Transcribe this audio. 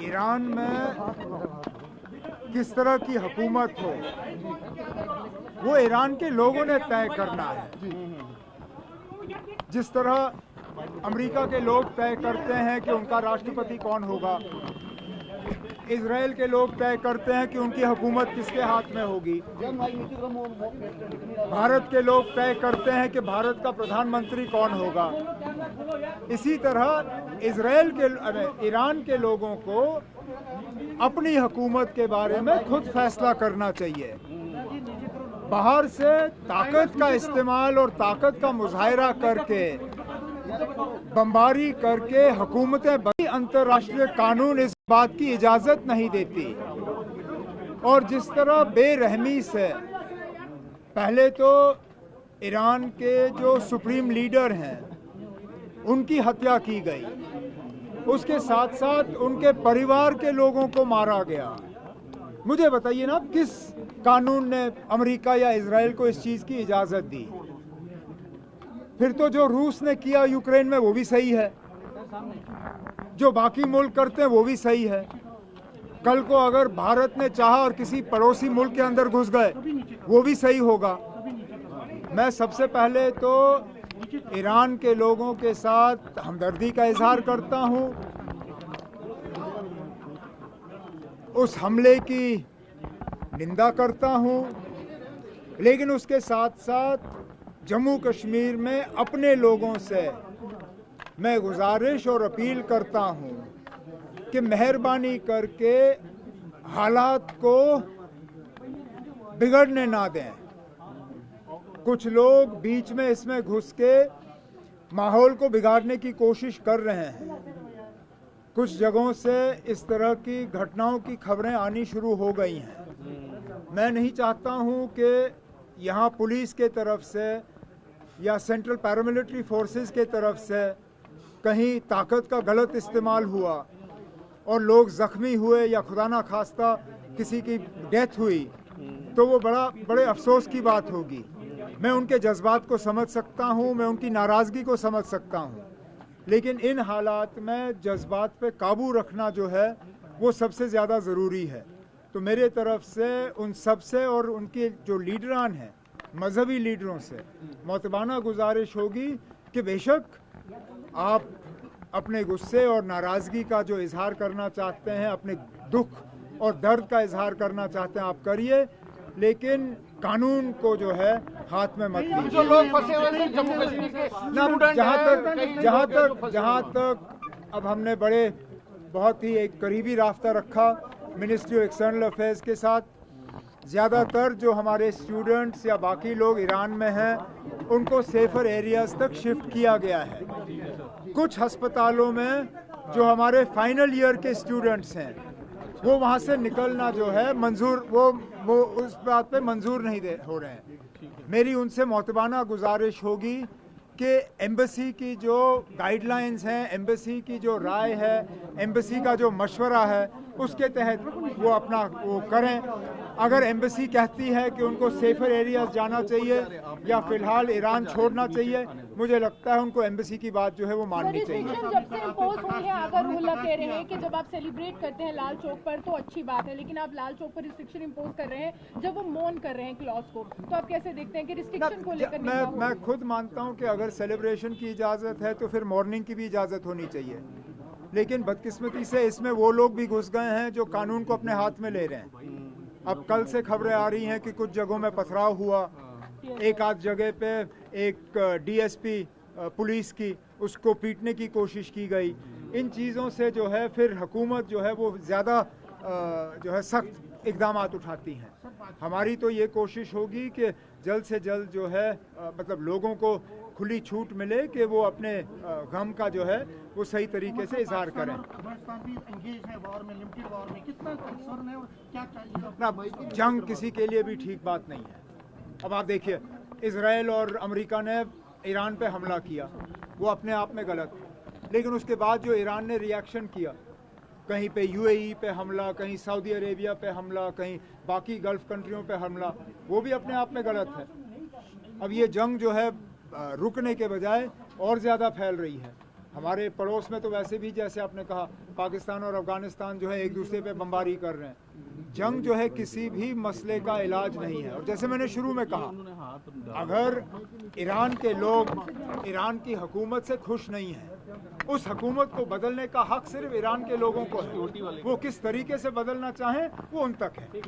Iran में किस तरह की हुकूमत हो वो ईरान के लोगों ने तय करना है। जिस तरह अमेरिका के लोग तय करते हैं कि उनका राष्ट्रपति कौन होगा, इजराइल के लोग तय करते हैं कि उनकी हुकूमत किसके हाथ में होगी, भारत के लोग तय करते हैं कि भारत का प्रधानमंत्री कौन होगा। इसी तरह ईरान के लोगों को अपनी हुकूमत के बारे में खुद फैसला करना चाहिए। बाहर से ताकत का इस्तेमाल और ताकत का मुजाहिरा करके, बमबारी करके हुकूमतें बनी, अंतर्राष्ट्रीय कानून इस बात की इजाजत नहीं देती। और जिस तरह बेरहमी से पहले तो ईरान के जो सुप्रीम लीडर हैं उनकी हत्या की गई, उसके साथ साथ उनके परिवार के लोगों को मारा गया। मुझे बताइए ना, किस कानून ने अमेरिका या इजराइल को इस चीज की इजाजत दी? फिर तो जो रूस ने किया यूक्रेन में वो भी सही है, जो बाकी मुल्क करते हैं वो भी सही है। कल को अगर भारत ने चाहा और किसी पड़ोसी मुल्क के अंदर घुस गए वो भी सही होगा। मैं सबसे पहले तो ईरान के लोगों के साथ हमदर्दी का इजहार करता हूं। उस हमले की निंदा करता हूं, लेकिन उसके साथ साथ जम्मू कश्मीर में अपने लोगों से मैं गुजारिश और अपील करता हूं कि मेहरबानी करके हालात को बिगड़ने ना दें। कुछ लोग बीच में इसमें घुस के माहौल को बिगाड़ने की कोशिश कर रहे हैं। कुछ जगहों से इस तरह की घटनाओं की खबरें आनी शुरू हो गई हैं। मैं नहीं चाहता हूं कि यहाँ पुलिस के तरफ से या सेंट्रल पैरामिलिट्री फोर्सेस के तरफ से कहीं ताकत का गलत इस्तेमाल हुआ और लोग जख्मी हुए या खुदा ना खास्ता किसी की डेथ हुई, तो वो बड़े अफसोस की बात होगी। मैं उनके जज्बात को समझ सकता हूँ, मैं उनकी नाराज़गी को समझ सकता हूँ, लेकिन इन हालात में जज्बात पे काबू रखना जो है वो सबसे ज़्यादा ज़रूरी है। तो मेरे तरफ से उन सब से और उनके जो लीडरान हैं, मजहबी लीडरों से मोतबाना गुजारिश होगी कि बेशक आप अपने गुस्से और नाराज़गी का जो इजहार करना चाहते हैं, अपने दुख और दर्द का इजहार करना चाहते हैं, आप करिए, लेकिन कानून को जो है हाथ में मत लीजिए। जो लोग फंसे हुए थे जम्मू कश्मीर के जहाँ तक अब हमने बहुत ही एक करीबी राब्ता रखा मिनिस्ट्री ऑफ एक्सटर्नल अफेयर्स के साथ। ज़्यादातर जो हमारे स्टूडेंट्स या बाकी लोग ईरान में हैं उनको सेफर एरियाज तक शिफ्ट किया गया है। कुछ अस्पतालों में जो हमारे फाइनल ईयर के स्टूडेंट्स हैं वो वहाँ से निकलना जो है मंजूर, वो उस बात पे मंजूर नहीं हो रहे हैं। मेरी उनसे मोतबाना गुजारिश होगी कि एम्बेसी की जो गाइडलाइंस हैं, एम्बेसी की जो राय है, एम्बेसी का जो मशवरा है, उसके तहत वो अपना वो करें। अगर एम्बेसी कहती है कि उनको सेफर एरियाज जाना चाहिए या फिलहाल ईरान छोड़ना चाहिए, मुझे लगता है उनको एम्बेसी की बात जो है वो माननी चाहिए। जब से इम्पोज हुई है, अगर उल्ला कह रहे हैं कि जब आप सेलिब्रेट करते हैं लाल चौक पर तो अच्छी बात है, लेकिन आप लाल चौक पर रिस्ट्रिक्शन इम्पोज कर रहे हैं जब वो मौन कर रहे हैं क्लॉज को, तो आप कैसे देखते हैं कि रिस्ट्रिक्शन को लेकर? मैं खुद मानता हूँ कि अगर सेलिब्रेशन की इजाज़त है तो फिर मॉर्निंग की भी इजाज़त होनी चाहिए, लेकिन बदकिस्मती से इसमें वो लोग भी घुस गए हैं जो कानून को अपने हाथ में ले रहे हैं। अब कल से खबरें आ रही हैं कि कुछ जगहों में पथराव हुआ, एक आध जगह पे एक डीएसपी पुलिस की उसको पीटने की कोशिश की गई। इन चीज़ों से जो है फिर हुकूमत जो है वो ज़्यादा जो है सख्त इक़दाम उठाती हैं। हमारी तो ये कोशिश होगी कि जल्द से जल्द जो है मतलब लोगों को खुली छूट मिले कि वो अपने गम का जो है वो सही तरीके से इजहार करें। ना जंग किसी के लिए भी ठीक बात नहीं है। अब आप देखिए, इजराइल और अमेरिका ने ईरान पे हमला किया, वो अपने आप में गलत है, लेकिन उसके बाद जो ईरान ने रिएक्शन किया, कहीं पे यूएई पे हमला, कहीं सऊदी अरेबिया पे हमला, कहीं बाकी गल्फ कंट्रियों पे हमला, वो भी अपने आप में गलत है। अब ये जंग जो है रुकने के बजाय और ज़्यादा फैल रही है। हमारे पड़ोस में तो वैसे भी जैसे आपने कहा पाकिस्तान और अफगानिस्तान जो है एक दूसरे पे बमबारी कर रहे हैं। जंग जो है किसी भी मसले का इलाज नहीं है। और जैसे मैंने शुरू में कहा, अगर ईरान के लोग ईरान की हुकूमत से खुश नहीं हैं, उस हुकूमत को बदलने का हक सिर्फ ईरान के लोगों को है। वो किस तरीके से बदलना चाहें वो उन तक है।